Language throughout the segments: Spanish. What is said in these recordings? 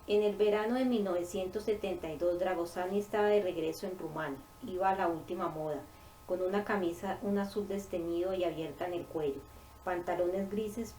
En el verano de 1972, Dragosani estaba de regreso en Rumania. Iba a la última moda, con una camisa un azul desteñido y abierta en el cuello, pantalones grises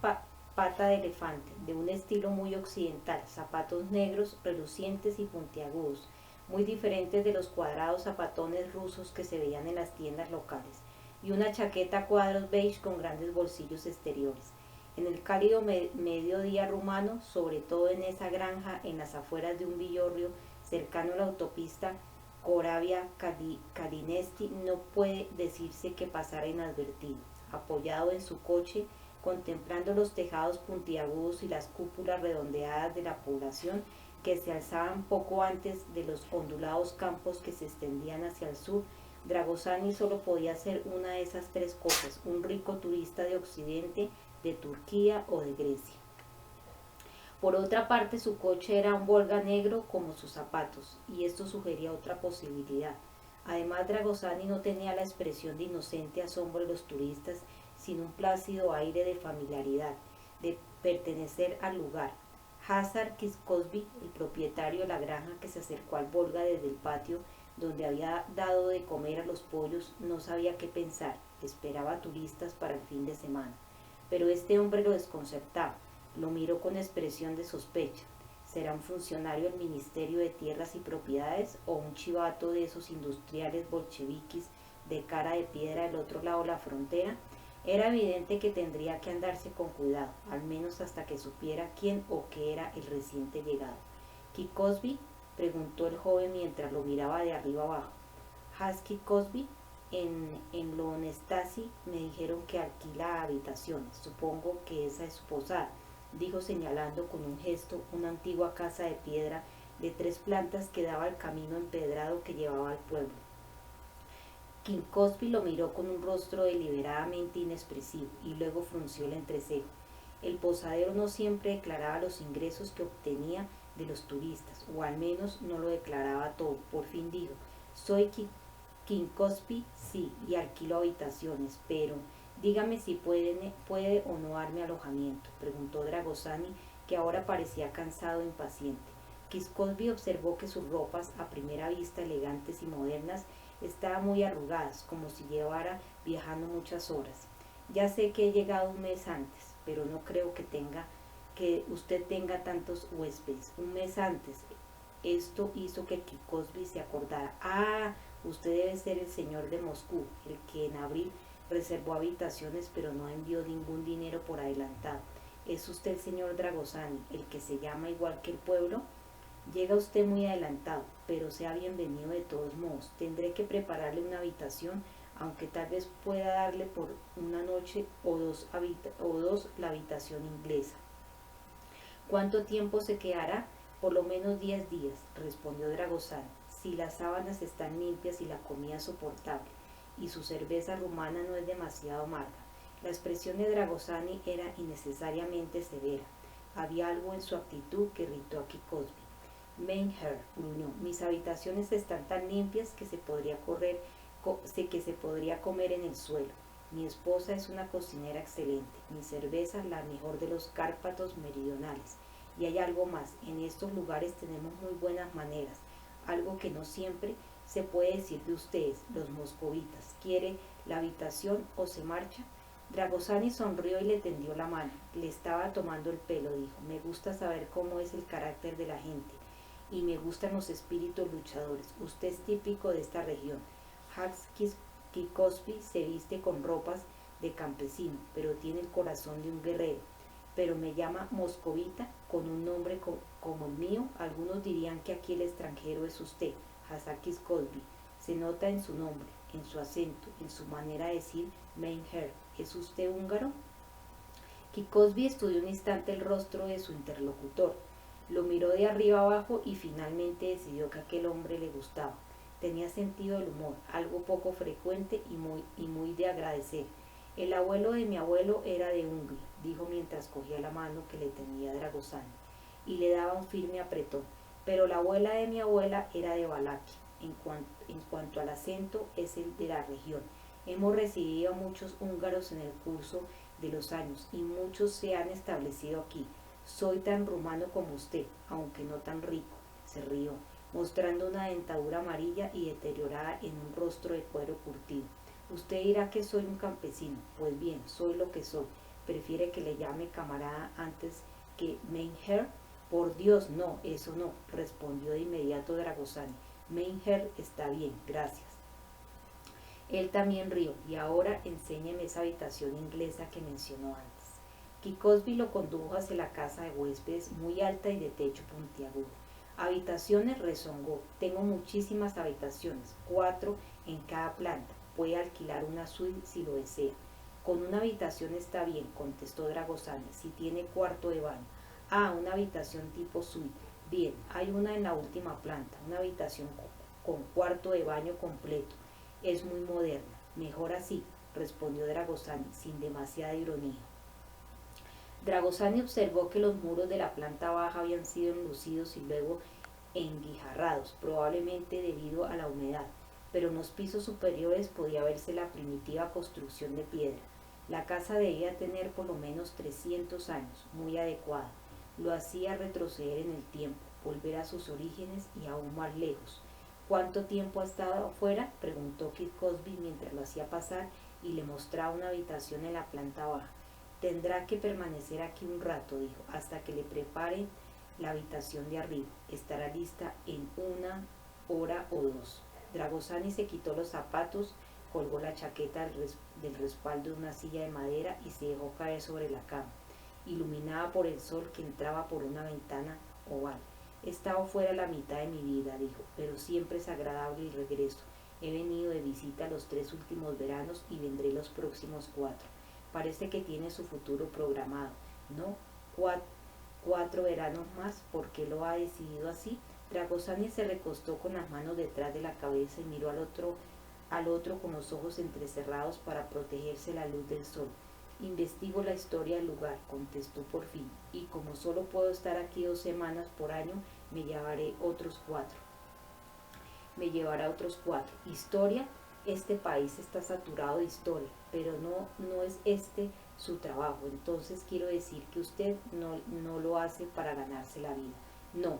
pata de elefante, de un estilo muy occidental, zapatos negros, relucientes y puntiagudos, muy diferentes de los cuadrados zapatones rusos que se veían en las tiendas locales, y una chaqueta a cuadros beige con grandes bolsillos exteriores. En el cálido mediodía rumano, sobre todo en esa granja en las afueras de un villorrio cercano a la autopista Coravia-Kalinesti, no puede decirse que pasara inadvertido. Apoyado en su coche, contemplando los tejados puntiagudos y las cúpulas redondeadas de la población que se alzaban poco antes de los ondulados campos que se extendían hacia el sur, Dragosani solo podía ser una de esas tres cosas: un rico turista de Occidente, de Turquía o de Grecia. Por otra parte, su coche era un Volga negro como sus zapatos, y esto sugería otra posibilidad. Además, Dragosani no tenía la expresión de inocente asombro de los turistas, sino un plácido aire de familiaridad, de pertenecer al lugar. Hazar Cosby, el propietario de la granja que se acercó al Volga desde el patio donde había dado de comer a los pollos, no sabía qué pensar, esperaba turistas para el fin de semana. Pero este hombre lo desconcertaba. Lo miró con expresión de sospecha. ¿Será un funcionario del Ministerio de Tierras y Propiedades o un chivato de esos industriales bolcheviquis de cara de piedra del otro lado de la frontera? Era evidente que tendría que andarse con cuidado, al menos hasta que supiera quién o qué era el reciente llegado. ¿Kit Cosby?, preguntó el joven mientras lo miraba de arriba abajo. ¿Husky Cosby? En lo Stasi me dijeron que alquila habitaciones. Supongo que esa es su posada, dijo señalando con un gesto una antigua casa de piedra de 3 plantas que daba al camino empedrado que llevaba al pueblo. King Cosby lo miró con un rostro deliberadamente inexpresivo y luego frunció el entrecejo. El posadero no siempre declaraba los ingresos que obtenía de los turistas, o al menos no lo declaraba todo. Por fin dijo: soy King Cosby, sí, y alquilo habitaciones, pero dígame si puede o no darme alojamiento, preguntó Dragosani, que ahora parecía cansado e impaciente. King Cosby observó que sus ropas, a primera vista elegantes y modernas, estaban muy arrugadas, como si llevara viajando muchas horas. Ya sé que he llegado un mes antes, pero no creo que usted tenga tantos huéspedes. Un mes antes. Esto hizo que Cosby se acordara. Ah, usted debe ser el señor de Moscú, el que en abril reservó habitaciones pero no envió ningún dinero por adelantado. ¿Es usted el señor Dragosani, el que se llama igual que el pueblo? Llega usted muy adelantado, pero sea bienvenido de todos modos. Tendré que prepararle una habitación, aunque tal vez pueda darle por una noche o dos la habitación inglesa. ¿Cuánto tiempo se quedará? Por lo menos 10 días, respondió Dragosani, si las sábanas están limpias y la comida soportable, y su cerveza rumana no es demasiado amarga. La expresión de Dragosani era innecesariamente severa. Había algo en su actitud que irritó a Cosby. Mein Herr, gruñó, mis habitaciones están tan limpias que se podría comer en el suelo. Mi esposa es una cocinera excelente, mi cerveza la mejor de los Cárpatos meridionales. Y hay algo más, en estos lugares tenemos muy buenas maneras, algo que no siempre se puede decir de ustedes, los moscovitas. ¿Quiere la habitación o se marcha? Dragosani sonrió y le tendió la mano. Le estaba tomando el pelo, dijo. Me gusta saber cómo es el carácter de la gente y me gustan los espíritus luchadores. Usted es típico de esta región. Husky Cosby se viste con ropas de campesino, pero tiene el corazón de un guerrero. Pero me llama moscovita, con un nombre como el mío. Algunos dirían que aquí el extranjero es usted, Hasakis Cosby. Se nota en su nombre, en su acento, en su manera de decir Mein Herr. ¿Es usted húngaro? Cosby estudió un instante el rostro de su interlocutor. Lo miró de arriba abajo y finalmente decidió que aquel hombre le gustaba. Tenía sentido del humor, algo poco frecuente y muy de agradecer. El abuelo de mi abuelo era de Hungría, dijo mientras cogía la mano que le tenía Dragosani y le daba un firme apretón. Pero la abuela de mi abuela era de Valaquia. En cuanto al acento, es el de la región. Hemos recibido a muchos húngaros en el curso de los años y muchos se han establecido aquí. Soy tan rumano como usted, aunque no tan rico, se rió, mostrando una dentadura amarilla y deteriorada en un rostro de cuero curtido. Usted dirá que soy un campesino. Pues bien, soy lo que soy. ¿Prefiere que le llame camarada antes que Meinherr? Por Dios, no, eso no, respondió de inmediato Dragosani. Meinherr está bien, gracias. Él también rió, y ahora enséñeme esa habitación inglesa que mencionó antes. Kikosby lo condujo hacia la casa de huéspedes muy alta y de techo puntiagudo. Habitaciones, rezongó. Tengo muchísimas habitaciones, 4 en cada planta. Puede alquilar una suite si lo desea. Con una habitación está bien, contestó Dragosani, si tiene cuarto de baño. Ah, una habitación tipo suite. Bien, hay una en la última planta, una habitación con cuarto de baño completo. Es muy moderna. Mejor así, respondió Dragosani, sin demasiada ironía. Dragosani observó que los muros de la planta baja habían sido enlucidos y luego enguijarrados, probablemente debido a la humedad, pero en los pisos superiores podía verse la primitiva construcción de piedra. La casa debía tener por lo menos 300 años, muy adecuada. Lo hacía retroceder en el tiempo, volver a sus orígenes y aún más lejos. ¿Cuánto tiempo ha estado afuera?, preguntó Kit Cosby mientras lo hacía pasar y le mostraba una habitación en la planta baja. Tendrá que permanecer aquí un rato, dijo, hasta que le prepare la habitación de arriba. Estará lista en 1 hora o 2. Dragosani se quitó los zapatos, colgó la chaqueta del respaldo de una silla de madera y se dejó caer sobre la cama, iluminada por el sol que entraba por una ventana oval. He estado fuera la mitad de mi vida, dijo, pero siempre es agradable el regreso. He venido de visita los 3 últimos veranos y vendré los próximos 4. Parece que tiene su futuro programado, ¿no? 4 veranos más. ¿Por qué lo ha decidido así? Dragosani se recostó con las manos detrás de la cabeza y miró al otro con los ojos entrecerrados para protegerse la luz del sol. Investigo la historia del lugar, contestó por fin, y como solo puedo estar aquí 2 semanas por año, me llevará otros 4. ¿Historia? Este país está saturado de historia, pero no es este su trabajo. Entonces quiero decir que usted no lo hace para ganarse la vida. No.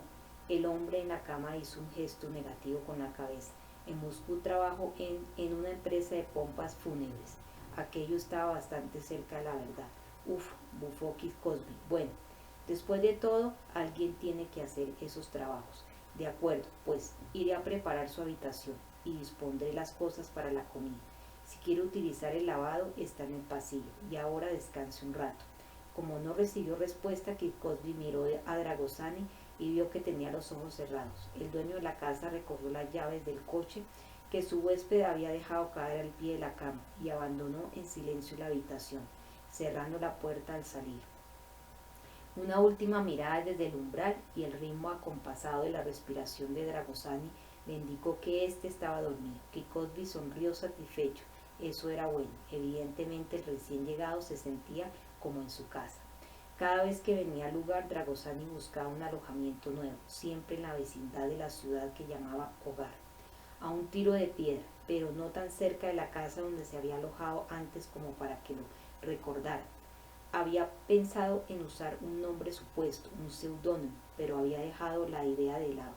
El hombre en la cama hizo un gesto negativo con la cabeza. En Moscú trabajo en una empresa de pompas fúnebres. Aquello estaba bastante cerca de la verdad. Uf, bufó Kit Cosby. Bueno, después de todo, alguien tiene que hacer esos trabajos. De acuerdo, pues iré a preparar su habitación y dispondré las cosas para la comida. Si quiere utilizar el lavado, está en el pasillo. Y ahora descanse un rato. Como no recibió respuesta, Kit Cosby miró a Dragosani y vio que tenía los ojos cerrados. El dueño de la casa recogió las llaves del coche que su huésped había dejado caer al pie de la cama y abandonó en silencio la habitación, cerrando la puerta al salir. Una última mirada desde el umbral y el ritmo acompasado de la respiración de Dragosani le indicó que éste estaba dormido. Kit Cosby sonrió satisfecho. Eso era bueno. Evidentemente el recién llegado se sentía como en su casa. Cada vez que venía al lugar, Dragosani buscaba un alojamiento nuevo, siempre en la vecindad de la ciudad que llamaba hogar, a un tiro de piedra, pero no tan cerca de la casa donde se había alojado antes como para que lo recordara. Había pensado en usar un nombre supuesto, un seudónimo, pero había dejado la idea de lado.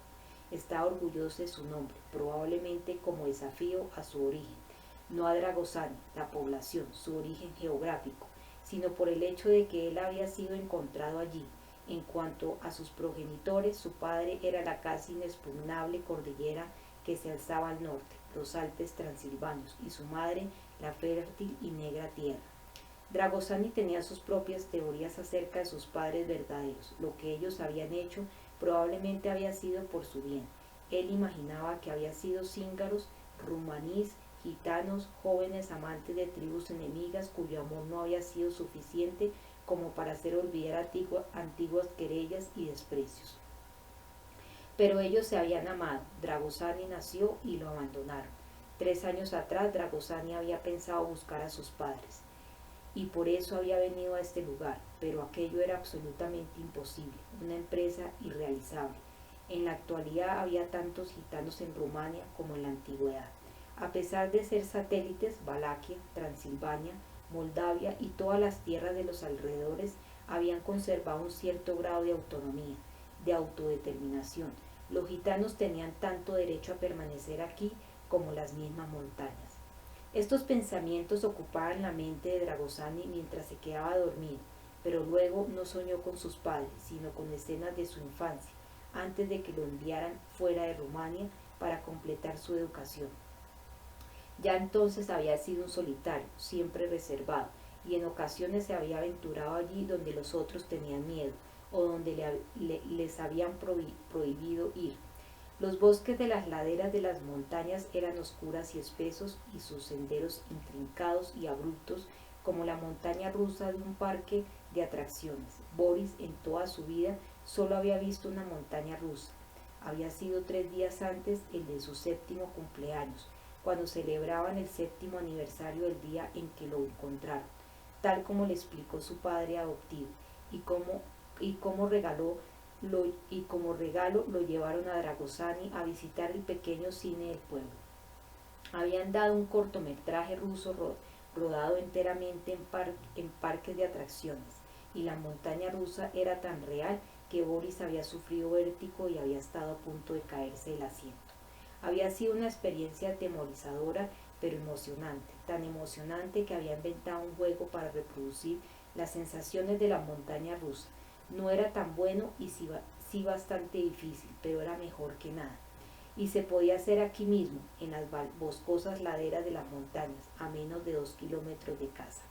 Estaba orgulloso de su nombre, probablemente como desafío a su origen, no a Dragosani, la población, su origen geográfico, sino por el hecho de que él había sido encontrado allí. En cuanto a sus progenitores, su padre era la casi inexpugnable cordillera que se alzaba al norte, los Alpes transilvanos, y su madre la fértil y negra tierra. Dragosani tenía sus propias teorías acerca de sus padres verdaderos. Lo que ellos habían hecho probablemente había sido por su bien. Él imaginaba que había sido cíngaros, rumanís, gitanos, jóvenes amantes de tribus enemigas cuyo amor no había sido suficiente como para hacer olvidar antiguas querellas y desprecios. Pero ellos se habían amado. Dragosani nació y lo abandonaron. 3 años atrás Dragosani había pensado buscar a sus padres y por eso había venido a este lugar, pero aquello era absolutamente imposible, una empresa irrealizable. En la actualidad había tantos gitanos en Rumania como en la antigüedad. A pesar de ser satélites, Valaquia, Transilvania, Moldavia y todas las tierras de los alrededores habían conservado un cierto grado de autonomía, de autodeterminación. Los gitanos tenían tanto derecho a permanecer aquí como las mismas montañas. Estos pensamientos ocupaban la mente de Dragosani mientras se quedaba dormido, pero luego no soñó con sus padres, sino con escenas de su infancia, antes de que lo enviaran fuera de Rumania para completar su educación. Ya entonces había sido un solitario, siempre reservado, y en ocasiones se había aventurado allí donde los otros tenían miedo, o donde les habían prohibido ir. Los bosques de las laderas de las montañas eran oscuras y espesos, y sus senderos intrincados y abruptos, como la montaña rusa de un parque de atracciones. Boris en toda su vida solo había visto una montaña rusa. Había sido 3 días antes el de su 7º cumpleaños, cuando celebraban el 7º aniversario del día en que lo encontraron, tal como le explicó su padre adoptivo, y como regalo lo llevaron a Dragosani a visitar el pequeño cine del pueblo. Habían dado un cortometraje ruso rodado enteramente en parques de atracciones, y la montaña rusa era tan real que Boris había sufrido vértigo y había estado a punto de caerse del asiento. Había sido una experiencia atemorizadora pero emocionante, tan emocionante que había inventado un juego para reproducir las sensaciones de la montaña rusa. No era tan bueno y sí bastante difícil, pero era mejor que nada. Y se podía hacer aquí mismo, en las boscosas laderas de las montañas, a menos de 2 kilómetros de casa.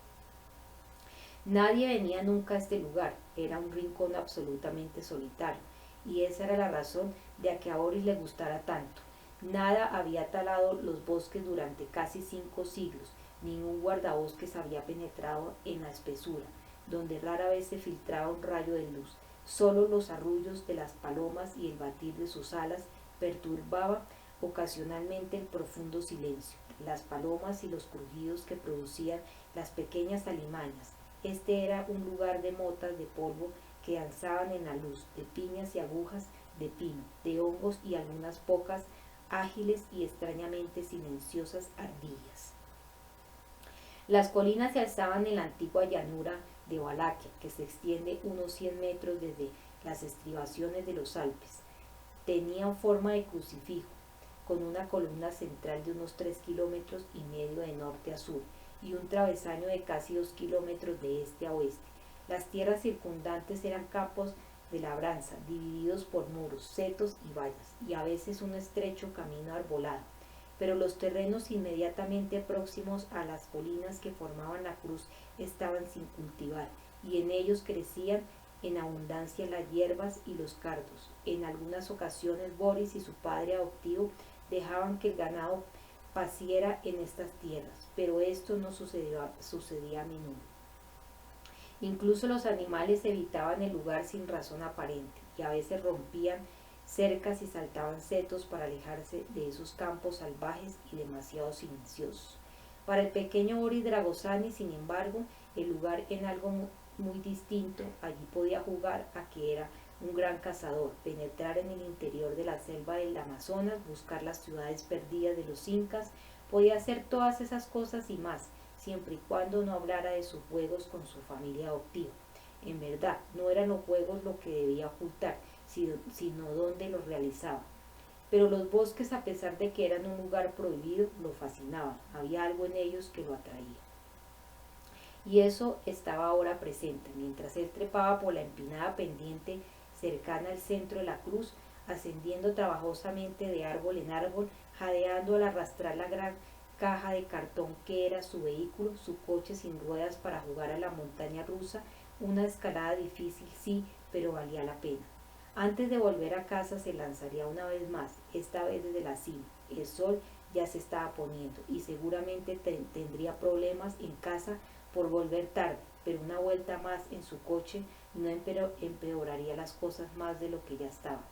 Nadie venía nunca a este lugar, era un rincón absolutamente solitario, y esa era la razón de que a Boris le gustara tanto. Nada había talado los bosques durante casi 5 siglos, ningún guardabosques había penetrado en la espesura, donde rara vez se filtraba un rayo de luz. Solo los arrullos de las palomas y el batir de sus alas perturbaba ocasionalmente el profundo silencio, las palomas y los crujidos que producían las pequeñas alimañas. Este era un lugar de motas de polvo que danzaban en la luz, de piñas y agujas de pino, de hongos y algunas pocas ágiles y extrañamente silenciosas ardillas. Las colinas se alzaban en la antigua llanura de Valaquia, que se extiende unos 100 metros desde las estribaciones de los Alpes. Tenían forma de crucifijo, con una columna central de unos 3,5 kilómetros de norte a sur y un travesaño de casi 2 kilómetros de este a oeste. Las tierras circundantes eran campos de labranza, divididos por muros, setos y vallas, y a veces un estrecho camino arbolado. Pero los terrenos inmediatamente próximos a las colinas que formaban la cruz estaban sin cultivar, y en ellos crecían en abundancia las hierbas y los cardos. En algunas ocasiones Boris y su padre adoptivo dejaban que el ganado paciera en estas tierras, pero esto no sucedía a menudo. Incluso los animales evitaban el lugar sin razón aparente, y a veces rompían cercas y saltaban setos para alejarse de esos campos salvajes y demasiado silenciosos. Para el pequeño Boris Dragosani, sin embargo, el lugar era algo muy distinto. Allí podía jugar a que era un gran cazador, penetrar en el interior de la selva del Amazonas, buscar las ciudades perdidas de los incas. Podía hacer todas esas cosas y más, siempre y cuando no hablara de sus juegos con su familia adoptiva. En verdad, no eran los juegos lo que debía ocultar, sino dónde los realizaba. Pero los bosques, a pesar de que eran un lugar prohibido, lo fascinaban. Había algo en ellos que lo atraía. Y eso estaba ahora presente, mientras él trepaba por la empinada pendiente cercana al centro de la cruz, ascendiendo trabajosamente de árbol en árbol, jadeando al arrastrar la gran caja de cartón que era su vehículo, su coche sin ruedas para jugar a la montaña rusa. Una escalada difícil, sí, pero valía la pena. Antes de volver a casa se lanzaría una vez más, esta vez desde la cima. El sol ya se estaba poniendo y seguramente tendría problemas en casa por volver tarde, pero una vuelta más en su coche no empeoraría las cosas más de lo que ya estaban.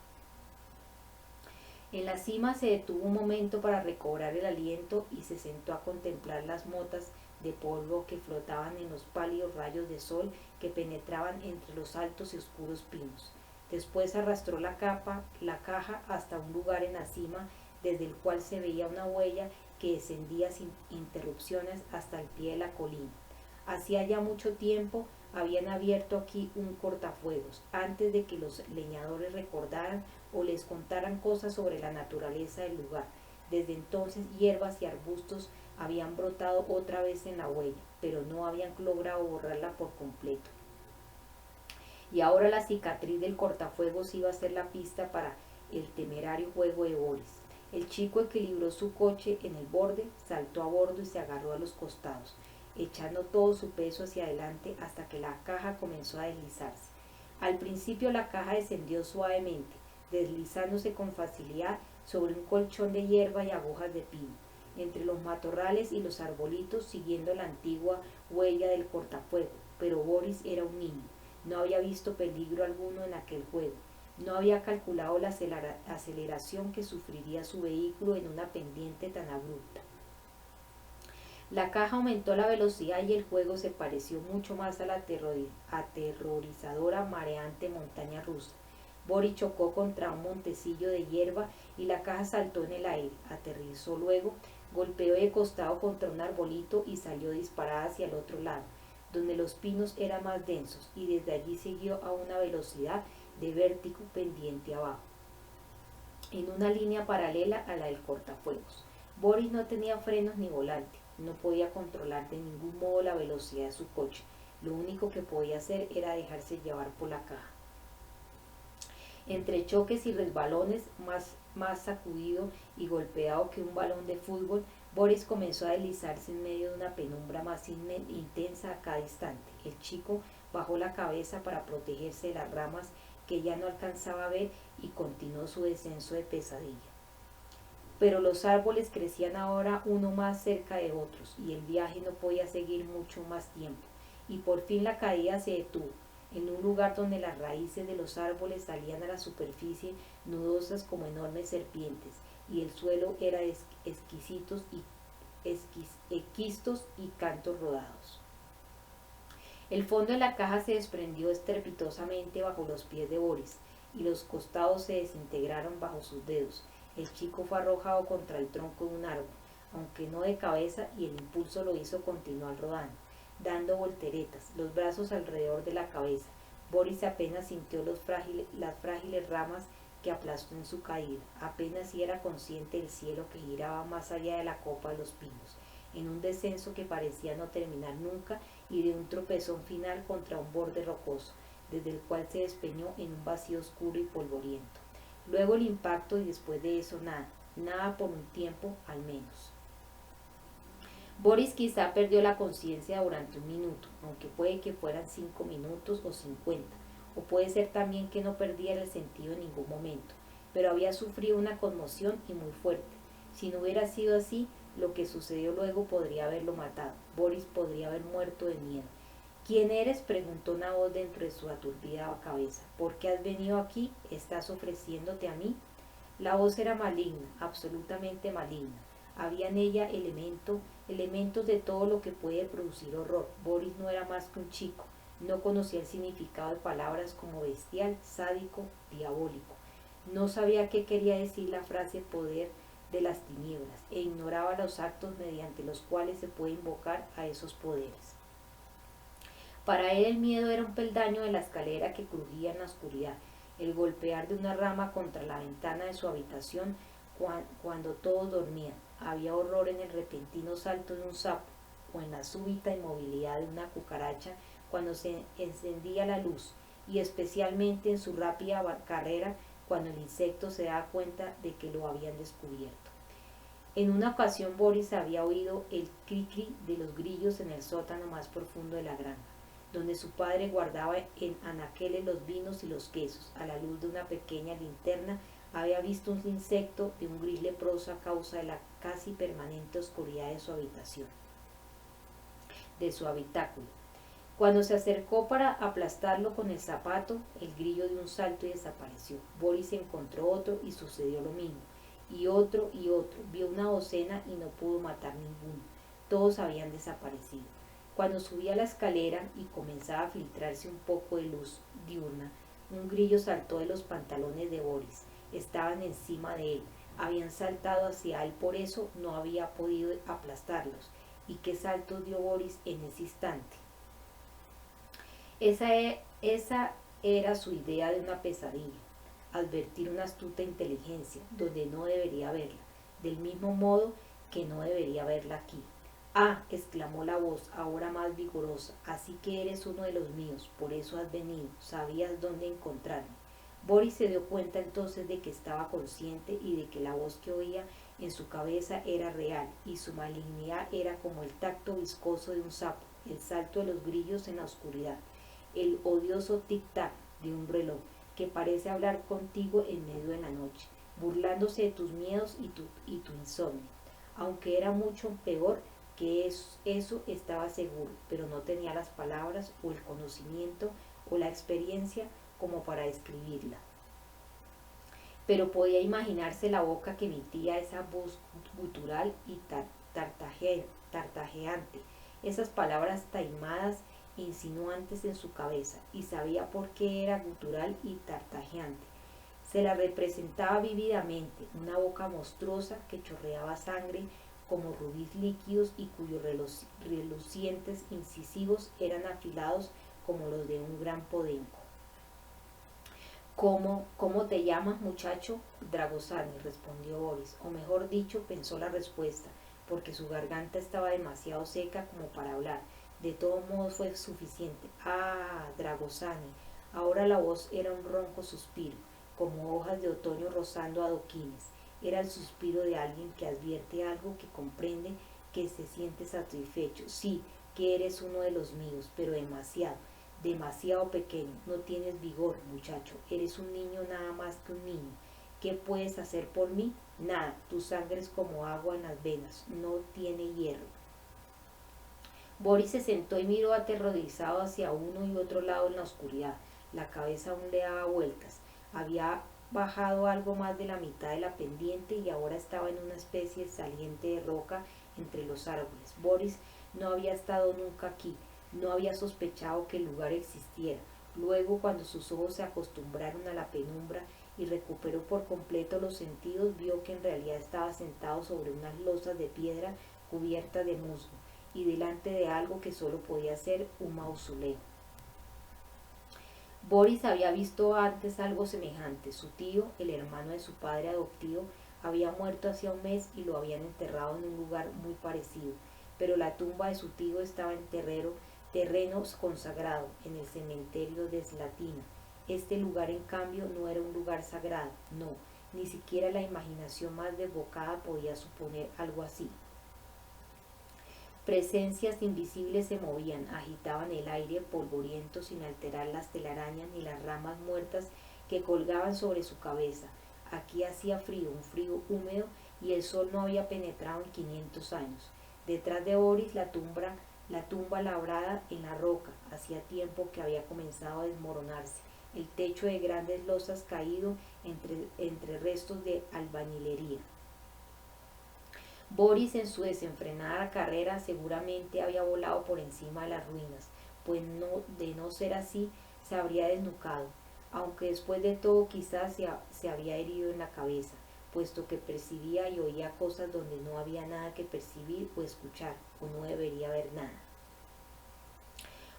En la cima se detuvo un momento para recobrar el aliento y se sentó a contemplar las motas de polvo que flotaban en los pálidos rayos de sol que penetraban entre los altos y oscuros pinos. Después arrastró la caja hasta un lugar en la cima desde el cual se veía una huella que descendía sin interrupciones hasta el pie de la colina. Hacía ya mucho tiempo habían abierto aquí un cortafuegos, antes de que los leñadores recordaran o les contaran cosas sobre la naturaleza del lugar. Desde entonces hierbas y arbustos habían brotado otra vez en la huella, pero no habían logrado borrarla por completo. Y ahora la cicatriz del cortafuegos iba a ser la pista para el temerario juego de Boris. El chico equilibró su coche en el borde, saltó a bordo y se agarró a los costados, echando todo su peso hacia adelante hasta que la caja comenzó a deslizarse. Al principio la caja descendió suavemente, deslizándose con facilidad sobre un colchón de hierba y agujas de pino, entre los matorrales y los arbolitos, siguiendo la antigua huella del cortafuego. Pero Boris era un niño, no había visto peligro alguno en aquel juego. No había calculado la aceleración que sufriría su vehículo en una pendiente tan abrupta. La caja aumentó la velocidad y el juego se pareció mucho más a la aterrorizadora mareante montaña rusa. Boris chocó contra un montecillo de hierba y la caja saltó en el aire, aterrizó luego, golpeó de costado contra un arbolito y salió disparada hacia el otro lado, donde los pinos eran más densos, y desde allí siguió a una velocidad de vértigo pendiente abajo, en una línea paralela a la del cortafuegos. Boris no tenía frenos ni volante, no podía controlar de ningún modo la velocidad de su coche. Lo único que podía hacer era dejarse llevar por la caja. Entre choques y resbalones, más sacudido y golpeado que un balón de fútbol, Boris comenzó a deslizarse en medio de una penumbra más intensa a cada instante. El chico bajó la cabeza para protegerse de las ramas que ya no alcanzaba a ver y continuó su descenso de pesadilla. Pero los árboles crecían ahora uno más cerca de otros y el viaje no podía seguir mucho más tiempo, y por fin la caída se detuvo, en un lugar donde las raíces de los árboles salían a la superficie nudosas como enormes serpientes, y el suelo era de esquistos y cantos rodados. El fondo de la caja se desprendió estrepitosamente bajo los pies de Boris, y los costados se desintegraron bajo sus dedos. El chico fue arrojado contra el tronco de un árbol, aunque no de cabeza, y el impulso lo hizo continuar rodando, dando volteretas, los brazos alrededor de la cabeza. Boris apenas sintió las frágiles ramas que aplastó en su caída, apenas si era consciente del cielo que giraba más allá de la copa de los pinos, en un descenso que parecía no terminar nunca, y de un tropezón final contra un borde rocoso, desde el cual se despeñó en un vacío oscuro y polvoriento. Luego el impacto, y después de eso nada por un tiempo al menos. Boris quizá perdió la conciencia durante un minuto, aunque puede que fueran 5 minutos o 50, o puede ser también que no perdiera el sentido en ningún momento, pero había sufrido una conmoción y muy fuerte. Si no hubiera sido así, lo que sucedió luego podría haberlo matado. Boris podría haber muerto de miedo. ¿Quién eres?, preguntó una voz dentro de su aturdida cabeza. ¿Por qué has venido aquí? ¿Estás ofreciéndote a mí? La voz era maligna, absolutamente maligna. Había en ella elementos de todo lo que puede producir horror. Boris no era más que un chico, no conocía el significado de palabras como bestial, sádico, diabólico. No sabía qué quería decir la frase poder de las tinieblas, e ignoraba los actos mediante los cuales se puede invocar a esos poderes. Para él el miedo era un peldaño de la escalera que crujía en la oscuridad, el golpear de una rama contra la ventana de su habitación cuando todos dormían. Había horror en el repentino salto de un sapo, o en la súbita inmovilidad de una cucaracha cuando se encendía la luz, y especialmente en su rápida carrera cuando el insecto se daba cuenta de que lo habían descubierto. En una ocasión Boris había oído el cri-cri de los grillos en el sótano más profundo de la granja, donde su padre guardaba en anaqueles los vinos y los quesos. A la luz de una pequeña linterna había visto un insecto de un gris leproso a causa de la casi permanente oscuridad de su habitación, de su habitáculo. Cuando se acercó para aplastarlo con el zapato, el grillo dio un salto y desapareció. Boris encontró otro y sucedió lo mismo, y otro y otro. Vio una docena y no pudo matar ninguno. Todos habían desaparecido. Cuando subía la escalera y comenzaba a filtrarse un poco de luz diurna, un grillo saltó de los pantalones de Boris. Estaban encima de él, habían saltado hacia él, por eso no había podido aplastarlos. ¿Y qué saltos dio Boris en ese instante? Esa era su idea de una pesadilla, advertir una astuta inteligencia donde no debería verla, del mismo modo que no debería verla aquí. Ah, exclamó la voz, ahora más vigorosa, así que eres uno de los míos, por eso has venido, sabías dónde encontrarme. Boris se dio cuenta entonces de que estaba consciente y de que la voz que oía en su cabeza era real, y su malignidad era como el tacto viscoso de un sapo, el salto de los grillos en la oscuridad, el odioso tic-tac de un reloj que parece hablar contigo en medio de la noche, burlándose de tus miedos y tu insomnio. Aunque era mucho peor que eso estaba seguro, pero no tenía las palabras o el conocimiento o la experiencia como para describirla. Pero podía imaginarse la boca que emitía esa voz gutural y tartajeante, esas palabras taimadas e insinuantes en su cabeza, y sabía por qué era gutural y tartajeante. Se la representaba vívidamente, una boca monstruosa que chorreaba sangre como rubíes líquidos y cuyos relucientes incisivos eran afilados como los de un gran podenco. ¿Cómo te llamas, muchacho? Dragosani, respondió Boris, o mejor dicho, pensó la respuesta, porque su garganta estaba demasiado seca como para hablar. De todos modos fue suficiente. Ah, Dragosani. Ahora la voz era un ronco suspiro, como hojas de otoño rozando adoquines. Era el suspiro de alguien que advierte algo, que comprende, que se siente satisfecho. Sí, que eres uno de los míos, pero demasiado pequeño. No tienes vigor, muchacho. Eres un niño nada más que un niño. ¿Qué puedes hacer por mí? Nada. Tu sangre es como agua en las venas. No tiene hierro. Boris se sentó y miró aterrorizado hacia uno y otro lado en la oscuridad. La cabeza aún le daba vueltas. Había bajado algo más de la mitad de la pendiente y ahora estaba en una especie de saliente de roca entre los árboles. Boris no había estado nunca aquí, no había sospechado que el lugar existiera. Luego, cuando sus ojos se acostumbraron a la penumbra y recuperó por completo los sentidos, vio que en realidad estaba sentado sobre unas losas de piedra cubiertas de musgo y delante de algo que solo podía ser un mausoleo. Boris había visto antes algo semejante. Su tío, el hermano de su padre adoptivo, había muerto hacía un mes y lo habían enterrado en un lugar muy parecido, pero la tumba de su tío estaba en terreno consagrado, en el cementerio de Slatina. Este lugar, en cambio, no era un lugar sagrado, no, ni siquiera la imaginación más desbocada podía suponer algo así. Presencias invisibles se movían, agitaban el aire polvoriento sin alterar las telarañas ni las ramas muertas que colgaban sobre su cabeza. Aquí hacía frío, un frío húmedo, y el sol no había penetrado en 500 años. Detrás de Boris la tumba labrada en la roca, hacía tiempo que había comenzado a desmoronarse, el techo de grandes losas caído entre restos de albañilería. Boris, en su desenfrenada carrera, seguramente había volado por encima de las ruinas, pues de no ser así se habría desnucado, aunque después de todo quizás se había herido en la cabeza, puesto que percibía y oía cosas donde no había nada que percibir o escuchar, o no debería haber nada.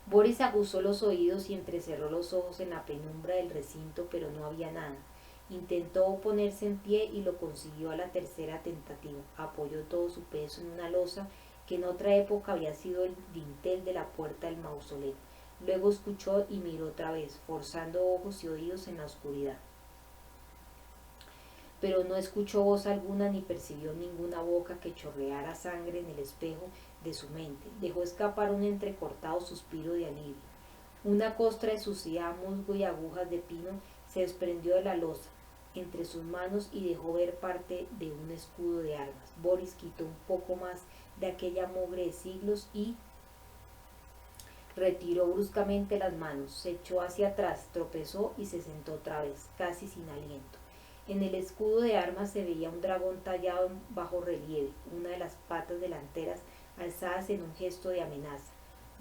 Boris aguzó los oídos y entrecerró los ojos en la penumbra del recinto, pero no había nada. Intentó ponerse en pie y lo consiguió a la tercera tentativa. Apoyó todo su peso en una losa que en otra época había sido el dintel de la puerta del mausoleo. Luego escuchó y miró otra vez, forzando ojos y oídos en la oscuridad. Pero no escuchó voz alguna ni percibió ninguna boca que chorreara sangre en el espejo de su mente. Dejó escapar un entrecortado suspiro de alivio. Una costra de suciedad, musgo y agujas de pino se desprendió de la losa entre sus manos y dejó ver parte de un escudo de armas. Boris quitó un poco más de aquella mugre de siglos y retiró bruscamente las manos, se echó hacia atrás, tropezó y se sentó otra vez, casi sin aliento. En el escudo de armas se veía un dragón tallado en bajo relieve, una de las patas delanteras alzadas en un gesto de amenaza.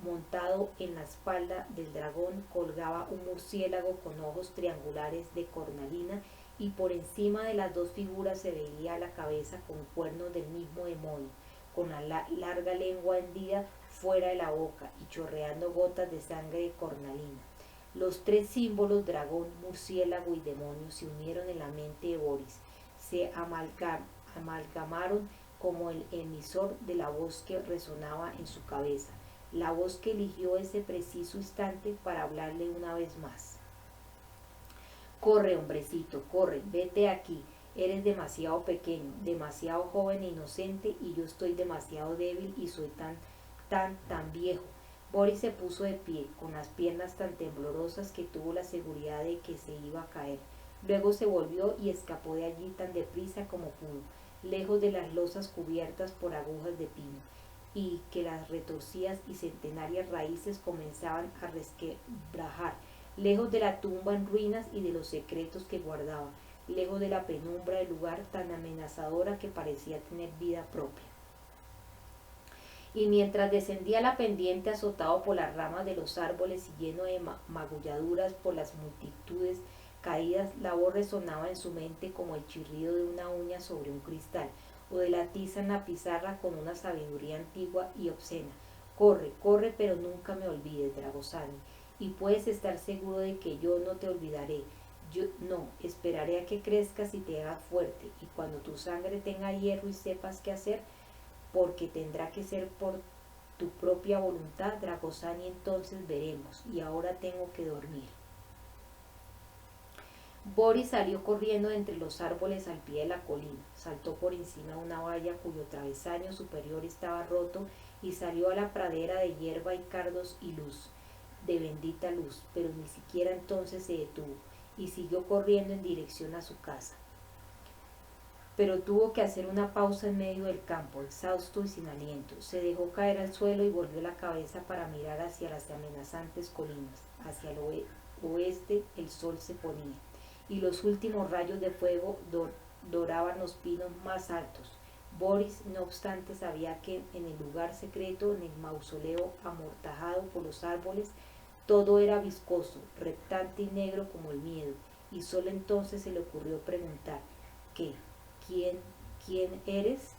Montado en la espalda del dragón colgaba un murciélago con ojos triangulares de cornalina, y por encima de las dos figuras se veía la cabeza con cuernos del mismo demonio, con la larga lengua hendida fuera de la boca y chorreando gotas de sangre de cornalina. Los tres símbolos, dragón, murciélago y demonio, se unieron en la mente de Boris, se amalgamaron como el emisor de la voz que resonaba en su cabeza, la voz que eligió ese preciso instante para hablarle una vez más. Corre, hombrecito, corre, vete de aquí. Eres demasiado pequeño, demasiado joven e inocente, y yo estoy demasiado débil y soy tan viejo. Boris se puso de pie, con las piernas tan temblorosas que tuvo la seguridad de que se iba a caer. Luego se volvió y escapó de allí tan deprisa como pudo, lejos de las losas cubiertas por agujas de pino, y que las retorcidas y centenarias raíces comenzaban a resquebrajar, lejos de la tumba en ruinas y de los secretos que guardaba, lejos de la penumbra del lugar tan amenazadora que parecía tener vida propia. Y mientras descendía la pendiente azotado por las ramas de los árboles y lleno de magulladuras por las multitudes caídas, la voz resonaba en su mente como el chirrido de una uña sobre un cristal, o de la tiza en la pizarra con una sabiduría antigua y obscena. Corre, corre, pero nunca me olvides, Dragosani, y puedes estar seguro de que yo no te olvidaré. Yo no, esperaré a que crezcas y te hagas fuerte, y cuando tu sangre tenga hierro y sepas qué hacer, porque tendrá que ser por tu propia voluntad, Dragosani, entonces veremos, y ahora tengo que dormir. Boris salió corriendo entre los árboles al pie de la colina, saltó por encima de una valla cuyo travesaño superior estaba roto y salió a la pradera de hierba y cardos y luz, de bendita luz, pero ni siquiera entonces se detuvo y siguió corriendo en dirección a su casa. Pero tuvo que hacer una pausa en medio del campo, exhausto y sin aliento. Se dejó caer al suelo y volvió la cabeza para mirar hacia las amenazantes colinas. Hacia el oeste el sol se ponía, y los últimos rayos de fuego doraban los pinos más altos. Boris, no obstante, sabía que en el lugar secreto, en el mausoleo amortajado por los árboles, todo era viscoso, reptante y negro como el miedo, y solo entonces se le ocurrió preguntar: ¿qué? ¿Quién eres?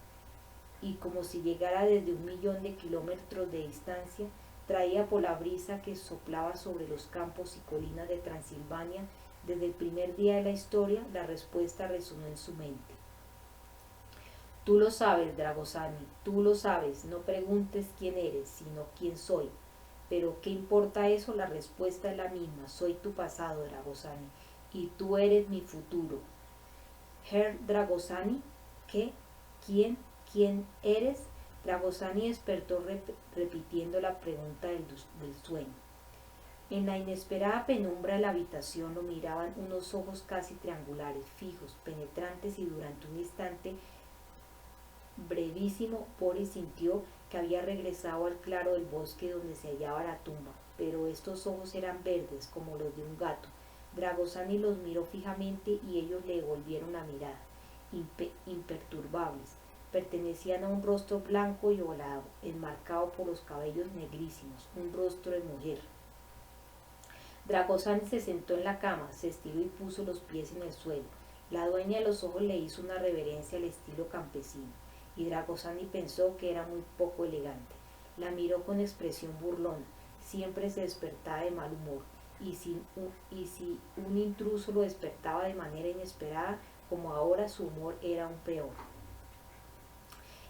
Y como si llegara desde 1.000.000 de kilómetros de distancia, traía por la brisa que soplaba sobre los campos y colinas de Transilvania desde el primer día de la historia, la respuesta resonó en su mente. Tú lo sabes, Dragosani, tú lo sabes, no preguntes quién eres, sino quién soy. Pero ¿qué importa eso? La respuesta es la misma, soy tu pasado, Dragosani, y tú eres mi futuro. Herr Dragosani, ¿qué? ¿Quién eres? Dragosani despertó repitiendo la pregunta del sueño. En la inesperada penumbra de la habitación lo miraban unos ojos casi triangulares, fijos, penetrantes, y durante un instante brevísimo Boris sintió que había regresado al claro del bosque donde se hallaba la tumba, pero estos ojos eran verdes como los de un gato. Dragosani los miró fijamente y ellos le devolvieron la mirada, imperturbables. Pertenecían a un rostro blanco y ovalado, enmarcado por los cabellos negrísimos, un rostro de mujer. Dragosani se sentó en la cama, se estiró y puso los pies en el suelo. La dueña de los ojos le hizo una reverencia al estilo campesino, y Dragosani pensó que era muy poco elegante. La miró con expresión burlona, siempre se despertaba de mal humor, y si un intruso lo despertaba de manera inesperada, como ahora, su humor era aún peor.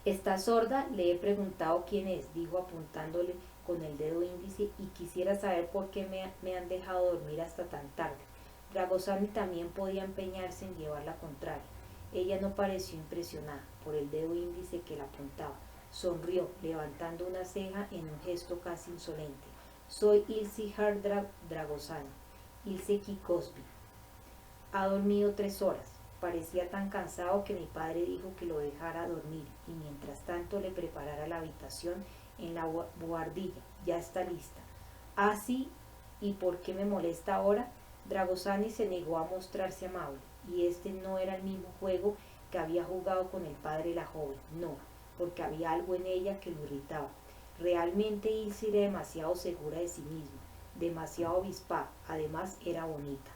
¿Estás sorda? Le he preguntado quién es, dijo apuntándole con el dedo índice, y quisiera saber por qué me han dejado dormir hasta tan tarde. Dragosani también podía empeñarse en llevar la contraria. Ella no pareció impresionada por el dedo índice que la apuntaba. Sonrió, levantando una ceja en un gesto casi insolente. Soy Ilse Dragosani, Ilse Cosby. Ha dormido 3 horas. Parecía tan cansado que mi padre dijo que lo dejara dormir, y mientras tanto le preparara la habitación en la buhardilla. Ya está lista. Ah, sí, ¿y por qué me molesta ahora? Dragosani se negó a mostrarse amable, y este no era el mismo juego que había jugado con el padre de la joven, no, porque había algo en ella que lo irritaba. Realmente Ilse era demasiado segura de sí misma, demasiado avispada, además era bonita.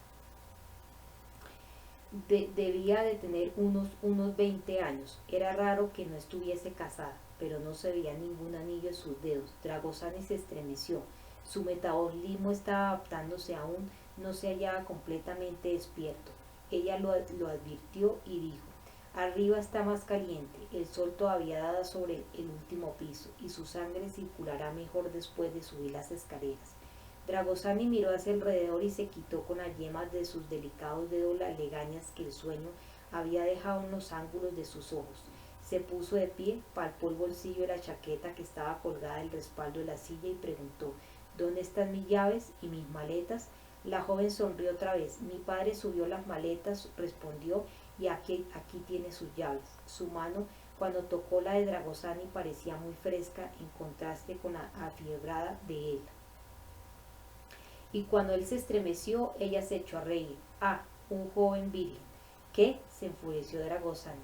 Debía de tener unos 20 años, era raro que no estuviese casada. pero no se veía ningún anillo en sus dedos. Dragosani se estremeció. Su metabolismo estaba adaptándose aún, no se hallaba completamente despierto. Ella lo advirtió y dijo: arriba está más caliente, el sol todavía da sobre el último piso y su sangre circulará mejor después de subir las escaleras. Dragosani miró hacia alrededor y se quitó con las yemas de sus delicados dedos las legañas que el sueño había dejado en los ángulos de sus ojos. Se puso de pie, palpó el bolsillo de la chaqueta que estaba colgada del respaldo de la silla y preguntó: ¿dónde están mis llaves y mis maletas? La joven sonrió otra vez. Mi padre subió las maletas, respondió, y aquí tiene sus llaves. Su mano, cuando tocó la de Dragosani, parecía muy fresca en contraste con la afiebrada de él. Y cuando él se estremeció, ella se echó a reír. Ah, un joven virgen. ¿Qué? Se enfureció Dragosani.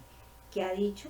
¿Qué ha dicho?